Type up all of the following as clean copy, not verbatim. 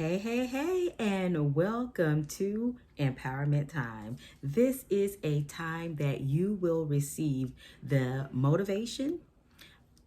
Hey, and welcome to Empowerment Time. This is a time that you will receive the motivation,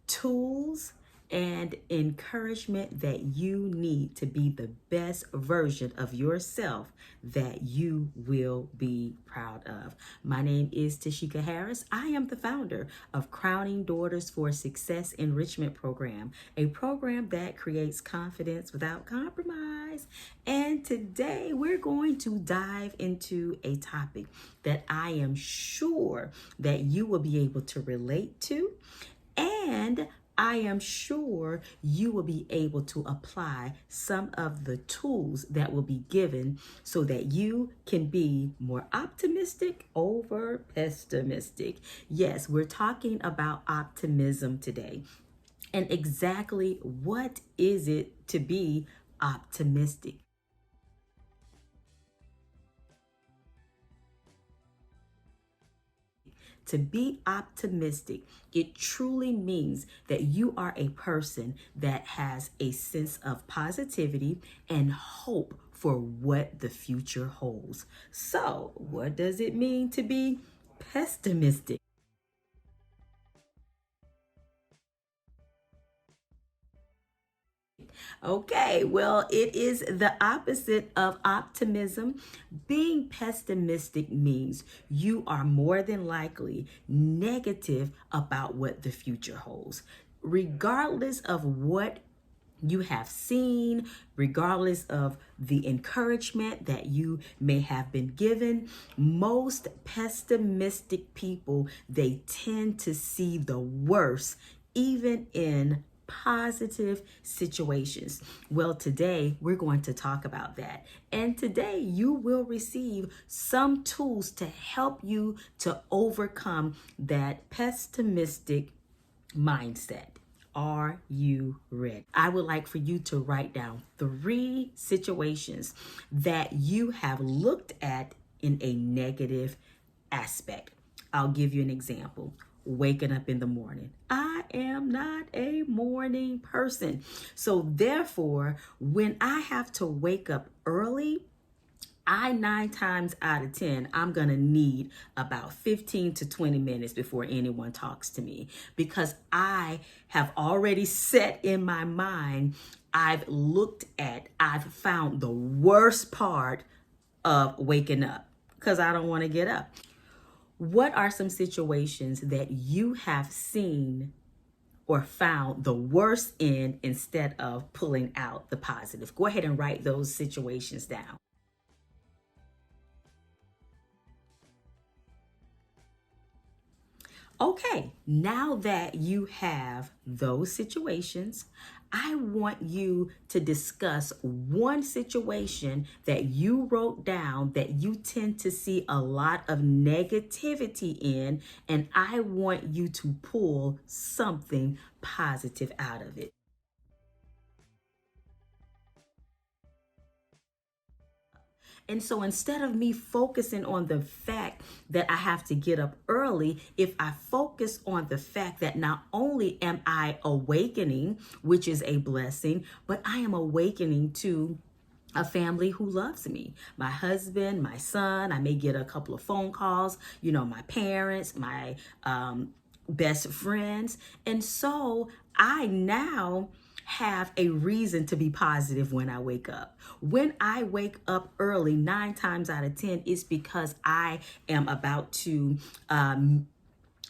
tools, and encouragement that you need to be the best version of yourself that you will be proud of. My name is Tashika Harris. I am the founder of Crowning Daughters for Success Enrichment Program, a program that creates confidence without compromise. And today we're going to dive into a topic that I am sure that you will be able to relate to, and I am sure you will be able to apply some of the tools that will be given so that you can be more optimistic over pessimistic. Yes, we're talking about optimism today. And exactly what is it to be optimistic? To be optimistic, it truly means that you are a person that has a sense of positivity and hope for what the future holds. So, what does it mean to be pessimistic? Okay, well, it is the opposite of optimism. Being pessimistic means you are more than likely negative about what the future holds, regardless of what you have seen, regardless of the encouragement that you may have been given. Most pessimistic people, they tend to see the worst even in positive situations. Well, today we're going to talk about that. And today you will receive some tools to help you to overcome that pessimistic mindset. Are you ready? I would like for you to write down 3 situations that you have looked at in a negative aspect. I'll give you an example. Waking up in the morning. I am not a morning person. So therefore, when I have to wake up early, 9 times out of 10, I'm going to need about 15 to 20 minutes before anyone talks to me, because I have already set in my mind, I've found the worst part of waking up because I don't want to get up. What are some situations that you have seen or found the worst in instead of pulling out the positive? Go ahead and write those situations down. Okay, now that you have those situations, I want you to discuss one situation that you wrote down that you tend to see a lot of negativity in, and I want you to pull something positive out of it. And so instead of me focusing on the fact that I have to get up early, if I focus on the fact that not only am I awakening, which is a blessing, but I am awakening to a family who loves me, my husband, my son. I may get a couple of phone calls, my parents, my best friends. And so I now have a reason to be positive when I wake up. When I wake up early, 9 times out of 10, it's because I am about to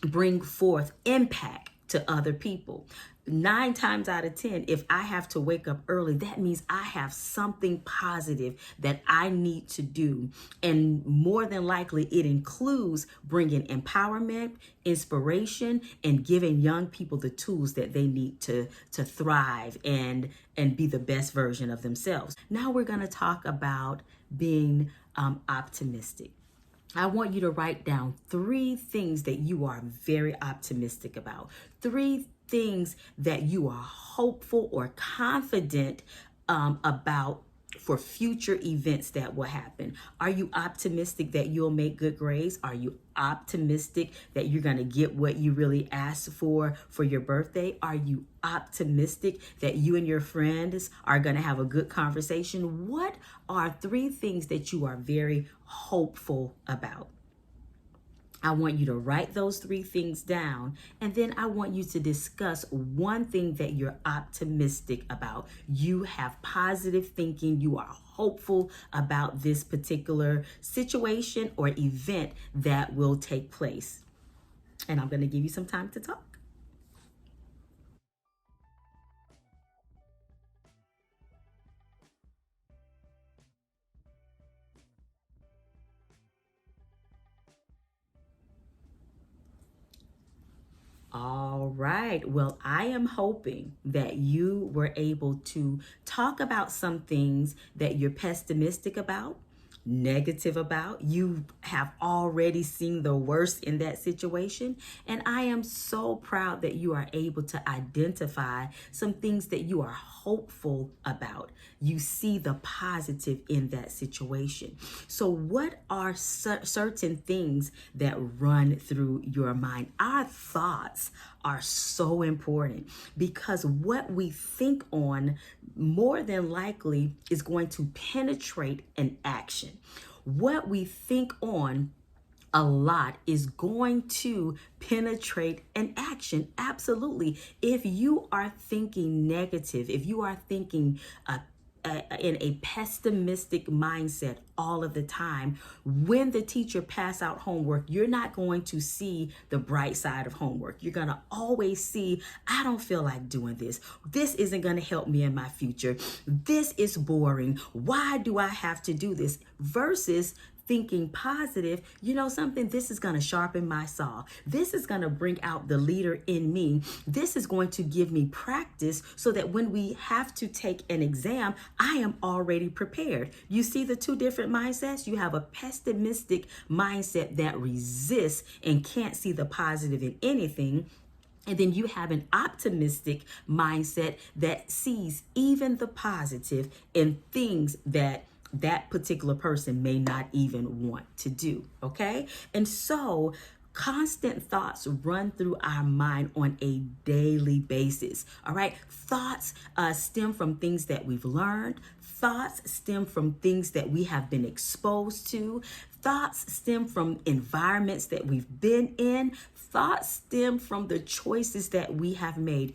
bring forth impact to other people. 9 times out of 10, if I have to wake up early, that means I have something positive that I need to do. And more than likely, it includes bringing empowerment, inspiration, and giving young people the tools that they need to thrive and be the best version of themselves. Now we're going to talk about being optimistic. I want you to write down 3 things that you are very optimistic about. 3 things that you are hopeful or confident about for future events that will happen. Are you optimistic that you'll make good grades? Are you optimistic that you're going to get what you really asked for your birthday? Are you optimistic that you and your friends are going to have a good conversation? What are three things that you are very hopeful about? I want you to write those three things down, and then I want you to discuss one thing that you're optimistic about. You have positive thinking, you are hopeful about this particular situation or event that will take place. And I'm going to give you some time to talk. All right. Well, I am hoping that you were able to talk about some things that you're pessimistic about, negative about. You have already seen the worst in that situation. And I am so proud that you are able to identify some things that you are hopeful about. You see the positive in that situation. So, what are certain things that run through your mind? Our thoughts are so important because what we think on more than likely is going to penetrate an action. What we think on a lot is going to penetrate an action. Absolutely. If you are thinking negative, if you are thinking in a pessimistic mindset all of the time, when the teacher pass out homework, you're not going to see the bright side of homework. You're going to always see, I don't feel like doing this. This isn't going to help me in my future. This is boring. Why do I have to do this? Versus thinking positive, you know something, this is going to sharpen my saw. This is going to bring out the leader in me. This is going to give me practice so that when we have to take an exam, I am already prepared. You see the two different mindsets? You have a pessimistic mindset that resists and can't see the positive in anything. And then you have an optimistic mindset that sees even the positive in things that particular person may not even want to do. Okay. And so constant thoughts run through our mind on a daily basis. All right. Thoughts stem from things that we've learned. Thoughts stem from things that we have been exposed to. Thoughts stem from environments that we've been in. Thoughts stem from the choices that we have made.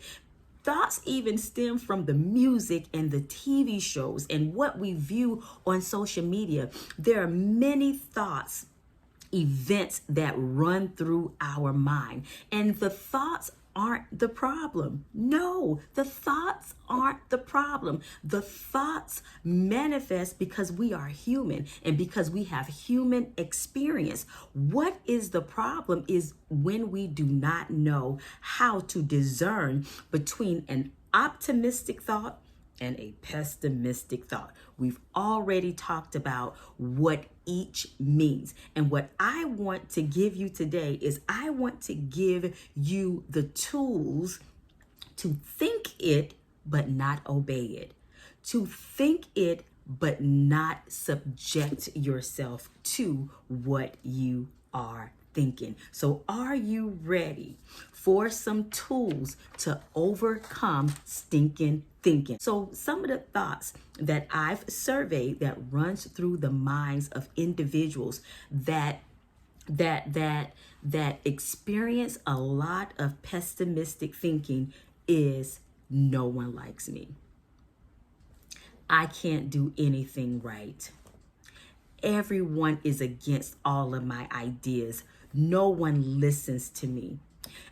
Thoughts even stem from the music and the TV shows and what we view on social media. There are many thoughts, events that run through our mind, and the thoughts aren't the problem. No, the thoughts aren't the problem. The thoughts manifest because we are human and because we have human experience. What is the problem is when we do not know how to discern between an optimistic thought and a pessimistic thought. We've already talked about what each means. And what I want to give you today is I want to give you the tools to think it, but not obey it. To think it, but not subject yourself to what you are thinking. So are you ready for some tools to overcome stinking thinking? So some of the thoughts that I've surveyed that runs through the minds of individuals that experience a lot of pessimistic thinking is no one likes me. I can't do anything right. Everyone is against all of my ideas. No one listens to me.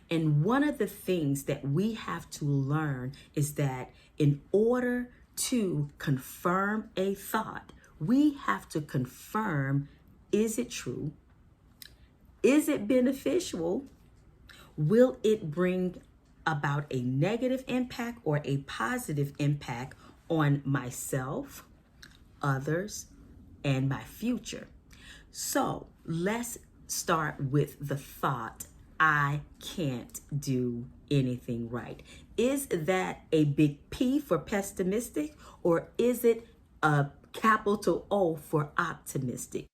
And one of the things that we have to learn is that in order to confirm a thought, we have to confirm, is it true? Is it beneficial? Will it bring about a negative impact or a positive impact on myself, others, and my future? So let's start with the thought, I can't do anything right. Is that a big P for pessimistic, or is it a capital O for optimistic?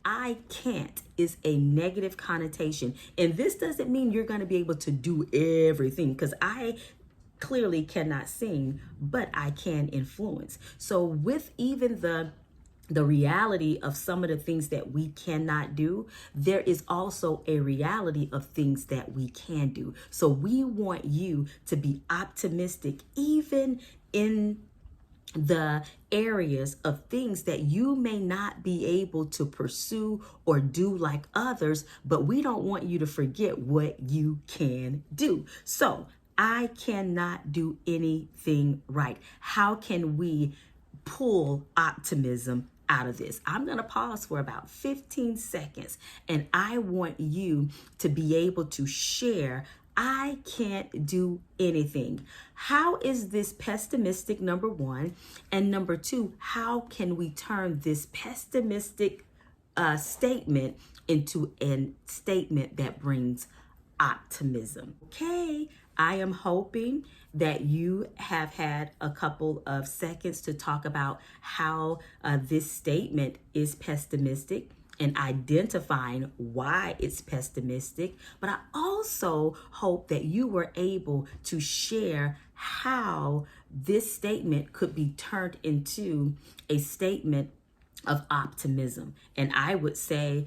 I can't is a negative connotation. And this doesn't mean you're going to be able to do everything, because I clearly cannot sing, but I can influence. So with even the reality of some of the things that we cannot do, there is also a reality of things that we can do. So we want you to be optimistic even in the areas of things that you may not be able to pursue or do like others, but we don't want you to forget what you can do. So I cannot do anything right. How can we pull optimism out of this? I'm going to pause for about 15 seconds, and I want you to be able to share, I can't do anything. How is this pessimistic, number one? And number two, how can we turn this pessimistic statement into a statement that brings optimism? Okay, I am hoping that you have had a couple of seconds to talk about how this statement is pessimistic and identifying why it's pessimistic. But I also hope that you were able to share how this statement could be turned into a statement of optimism. And I would say,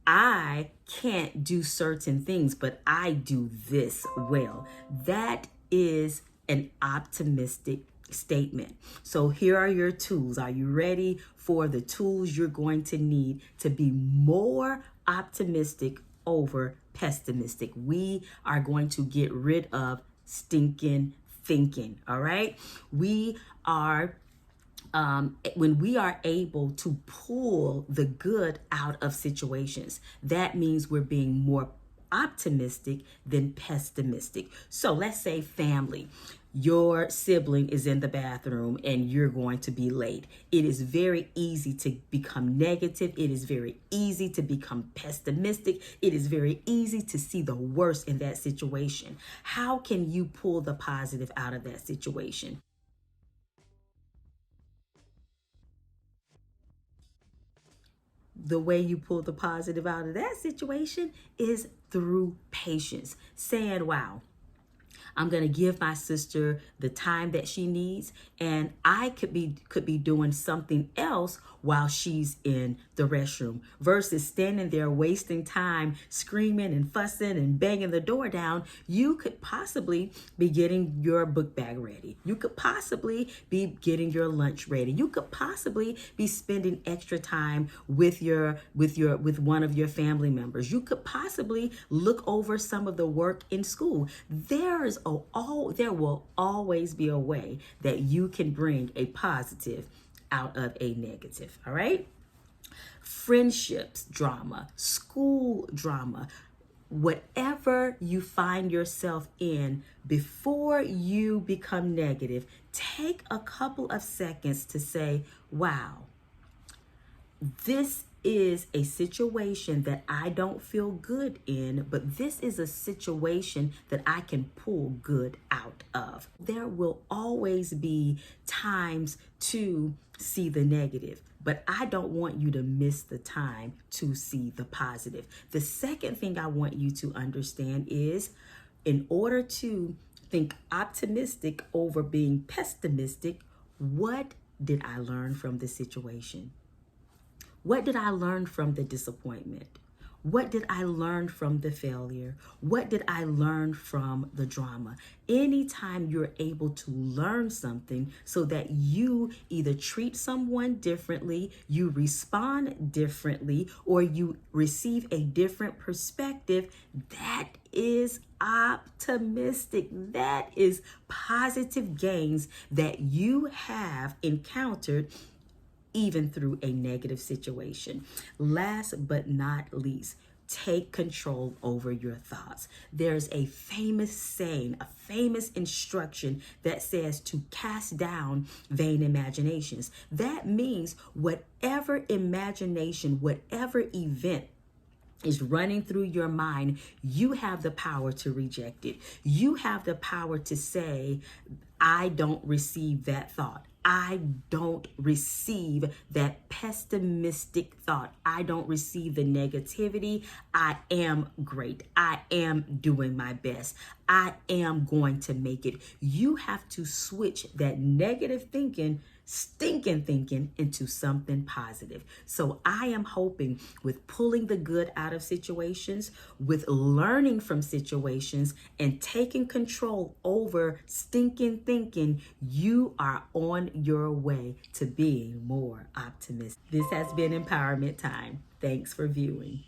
I can't do certain things, but I do this well. That is an optimistic statement. So here are your tools. Are you ready for the tools you're going to need to be more optimistic over pessimistic? We are going to get rid of stinking thinking. All right. We are when we are able to pull the good out of situations, that means we're being more optimistic than pessimistic. So let's say family. Your sibling is in the bathroom and you're going to be late. It is very easy to become negative. It is very easy to become pessimistic. It is very easy to see the worst in that situation. How can you pull the positive out of that situation? The way you pull the positive out of that situation is through patience, saying, wow, I'm going to give my sister the time that she needs, and I could be doing something else while she's in the restroom, versus standing there wasting time screaming and fussing and banging the door down. You could possibly be getting your book bag ready. You could possibly be getting your lunch ready. You could possibly be spending extra time with one of your family members. You could possibly look over some of the work in school. There will always be a way that you can bring a positive out of a negative. All right. Friendships drama, school drama, whatever you find yourself in, before you become negative, take a couple of seconds to say, wow, this is a situation that I don't feel good in, but this is a situation that I can pull good out of. There will always be times to see the negative, but I don't want you to miss the time to see the positive. The second thing I want you to understand is, in order to think optimistic over being pessimistic, what did I learn from the situation? What did I learn from the disappointment? What did I learn from the failure? What did I learn from the drama? Anytime you're able to learn something so that you either treat someone differently, you respond differently, or you receive a different perspective, that is optimistic. That is positive gains that you have encountered even through a negative situation. Last but not least, take control over your thoughts. There's a famous saying, a famous instruction that says to cast down vain imaginations. That means whatever imagination, whatever event is running through your mind, you have the power to reject it. You have the power to say, I don't receive that thought. I don't receive that pessimistic thought. I don't receive the negativity. I am great. I am doing my best. I am going to make it. You have to switch that negative thinking, stinking thinking, into something positive. So I am hoping with pulling the good out of situations, with learning from situations, and taking control over stinking thinking, you are on your way to being more optimistic. This has been Empowerment Time. Thanks for viewing.